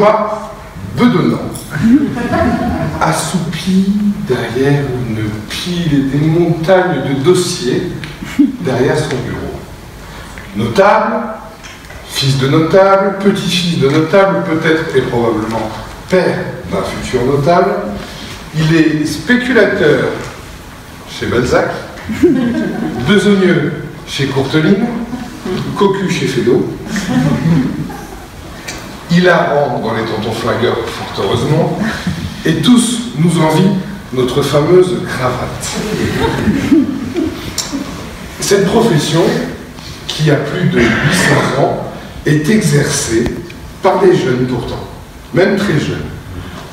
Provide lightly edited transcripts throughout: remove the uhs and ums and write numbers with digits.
bourgeois bedonnant, assoupi derrière une pile et des montagnes de dossiers derrière son bureau. Notable, fils de notable, petit-fils de notable, peut-être et probablement père d'un futur notable, il est spéculateur chez Balzac, besogneux chez Courteline, cocu chez Feydeau, hilarant dans les tontons flingueurs, fort heureusement, et tous nous envient notre fameuse cravate. Cette profession, qui a plus de 800 ans, est exercée par des jeunes pourtant, même très jeunes.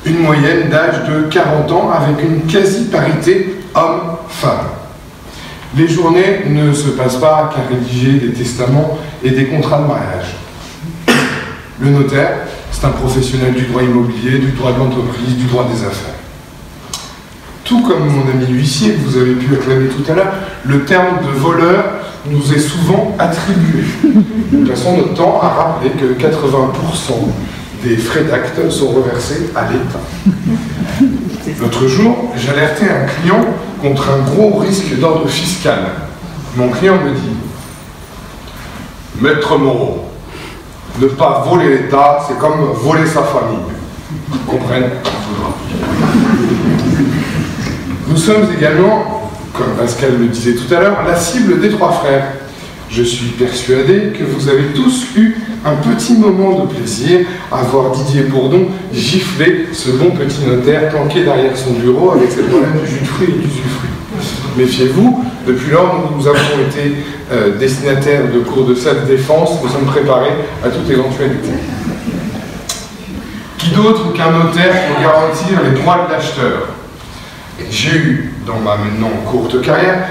Une moyenne d'âge de 40 ans avec une quasi-parité homme-femme. Les journées ne se passent pas qu'à rédiger des testaments et des contrats de mariage. Le notaire, c'est un professionnel du droit immobilier, du droit de l'entreprise, du droit des affaires. Tout comme mon ami l'huissier que vous avez pu acclamer tout à l'heure, le terme de voleur nous est souvent attribué. Nous passons notre temps à rappeler que 80% des frais d'acte sont reversés à l'État. L'autre jour, j'alertais un client contre un gros risque d'ordre fiscal. Mon client me dit « Maître Moreau, ne pas voler l'État, c'est comme voler sa famille. » Comprenne. Nous sommes également, comme Pascal le disait tout à l'heure, la cible des trois frères. Je suis persuadé que vous avez tous eu un petit moment de plaisir à voir Didier Bourdon gifler ce bon petit notaire planqué derrière son bureau avec ses problèmes du jus de fruits et du usufruit. Méfiez-vous, depuis lors, nous avons été destinataires de cours de self-défense, nous sommes préparés à toute éventualité. Qui d'autre qu'un notaire pour garantir les droits de l'acheteur? J'ai eu, dans ma maintenant courte carrière,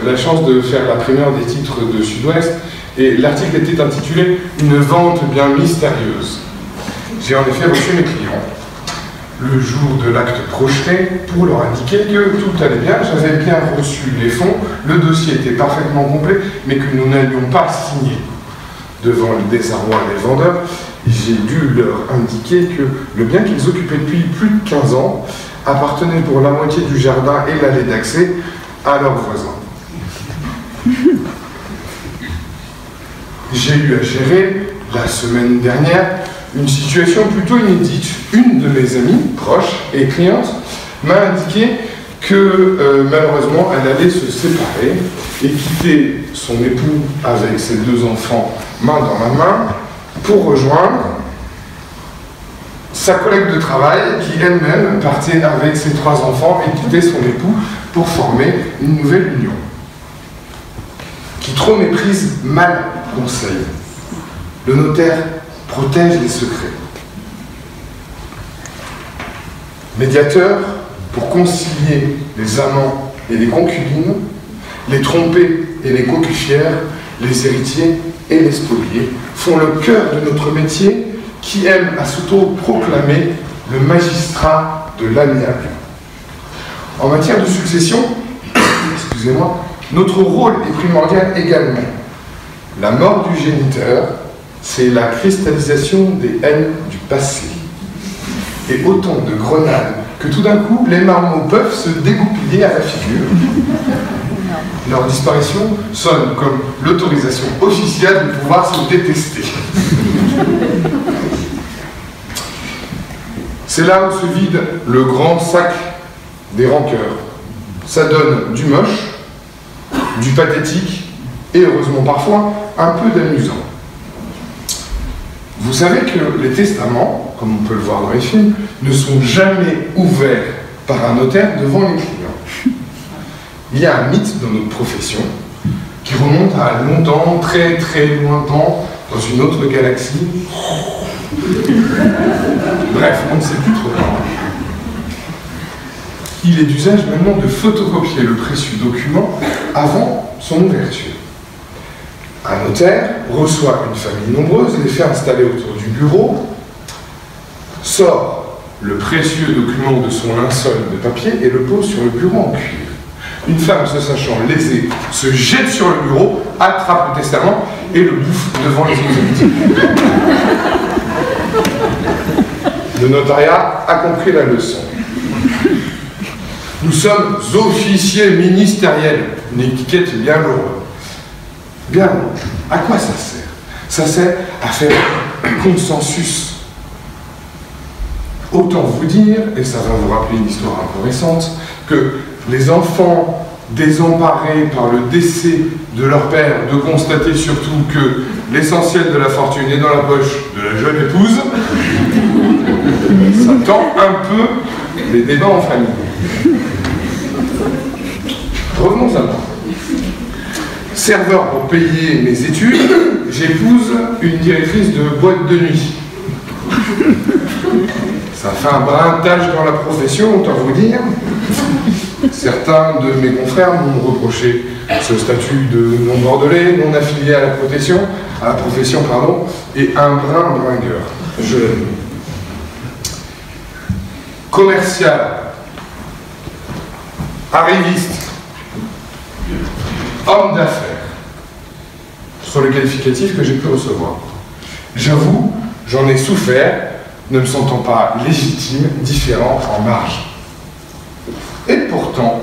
la chance de faire la primeur des titres de Sud-Ouest, et l'article était intitulé « Une vente bien mystérieuse ». J'ai en effet reçu mes clients le jour de l'acte projeté pour leur indiquer que tout allait bien, j'avais bien reçu les fonds, le dossier était parfaitement complet, mais que nous n'allions pas signer. Devant le désarroi des vendeurs, j'ai dû leur indiquer que le bien qu'ils occupaient depuis plus de 15 ans appartenait pour la moitié du jardin et l'allée d'accès à leurs voisins. J'ai eu à gérer, la semaine dernière, une situation plutôt inédite. Une de mes amies, proches et clientes, m'a indiqué que malheureusement elle allait se séparer et quitter son époux avec ses 2 enfants main dans la main pour rejoindre sa collègue de travail qui elle-même partait avec ses 3 enfants et quittait son époux pour former une nouvelle union. Qui trop méprise mal conseille. Le notaire protège les secrets. Médiateur pour concilier les amants et les concubines, les trompés et les cocufières, les héritiers et les spoliés, font le cœur de notre métier qui aime à s'auto-proclamer le magistrat de l'amiable. En matière de succession, excusez-moi, notre rôle est primordial également. La mort du géniteur, c'est la cristallisation des haines du passé. Et autant de grenades que tout d'un coup, les marmots peuvent se dégoupiller à la figure. Leur disparition sonne comme l'autorisation officielle de pouvoir se détester. C'est là où se vide le grand sac des rancœurs. Ça donne du moche, du pathétique et heureusement parfois un peu d'amusant. Vous savez que les testaments, comme on peut le voir dans les films, ne sont jamais ouverts par un notaire devant les clients. Il y a un mythe dans notre profession qui remonte à longtemps, très très lointain, dans une autre galaxie. Bref, on ne sait plus trop quand. Il est d'usage maintenant de photocopier le précieux document avant son ouverture. Un notaire reçoit une famille nombreuse et les fait installer autour du bureau, sort le précieux document de son linceul de papier et le pose sur le bureau en cuivre. Une femme se sachant lésée se jette sur le bureau, attrape le testament et le bouffe devant les autres invités. Le notariat a compris la leçon. Nous sommes officiers ministériels, une étiquette bien lourde. Bien lourde. À quoi ça sert? Ça sert à faire un consensus. Autant vous dire, et ça va vous rappeler une histoire un peu récente, que les enfants désemparés par le décès de leur père, de constater surtout que l'essentiel de la fortune est dans la poche de la jeune épouse, ça tend un peu les débats en famille. Revenons à moi. Serveur pour payer mes études, j'épouse une directrice de boîte de nuit. Ça fait un brin de tâche dans la profession, autant vous dire. Certains de mes confrères m'ont reproché ce statut de non-bordelais, non affilié à la profession, et un brin bringueur. Je l'admets. Commercial, arriviste, homme d'affaires, ce sont les qualificatifs que j'ai pu recevoir. J'avoue, j'en ai souffert, ne me sentant pas légitime, différent, en marge. Et pourtant,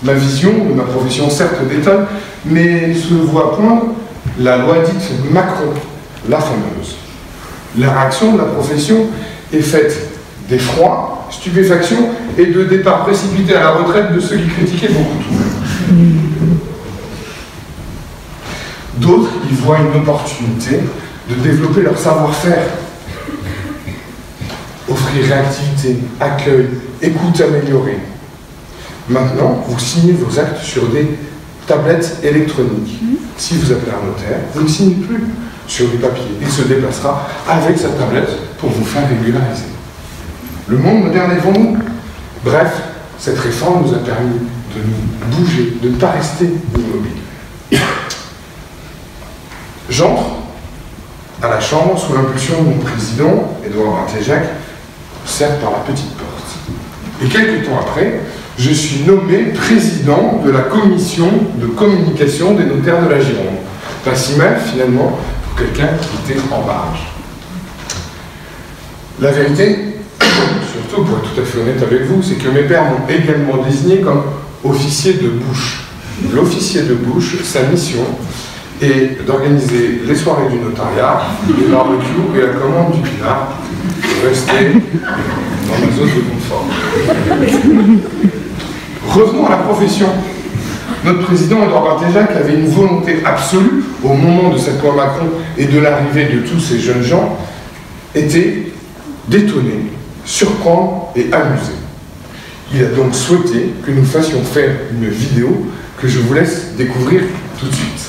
ma vision de ma profession certes détonne, mais se voit poindre la loi dite Macron, la fameuse. La réaction de la profession est faite d'effroi, stupéfaction et de départ précipité à la retraite de ceux qui critiquaient beaucoup tout. D'autres y voient une opportunité de développer leur savoir-faire. Offrir réactivité, accueil, écoute améliorée. Maintenant, vous signez vos actes sur des tablettes électroniques. Si vous appelez un notaire, vous ne signez plus sur du papier. Il se déplacera avec sa tablette pour vous faire régulariser. Le monde moderne est devant nous. Bref, cette réforme nous a permis de nous bouger, de ne pas rester immobiles. J'entre à la Chambre sous l'impulsion de mon président, Édouard Barthéjac, certes par la petite porte. Et quelques temps après, je suis nommé président de la commission de communication des notaires de la Gironde. Pas si mal, finalement, pour quelqu'un qui était en marge. La vérité, surtout pour être tout à fait honnête avec vous, c'est que mes pères m'ont également désigné comme officier de bouche. L'officier de bouche, sa mission est d'organiser les soirées du notariat, les barbecues et la commande du pinard, pour rester dans ma zone de confort. Revenons à la profession. Notre président, Édouard Barthéjac, avait une volonté absolue, au moment de cette loi Macron et de l'arrivée de tous ces jeunes gens, était d'étonner, surprendre et amuser. Il a donc souhaité que nous fassions faire une vidéo que je vous laisse découvrir tout de suite.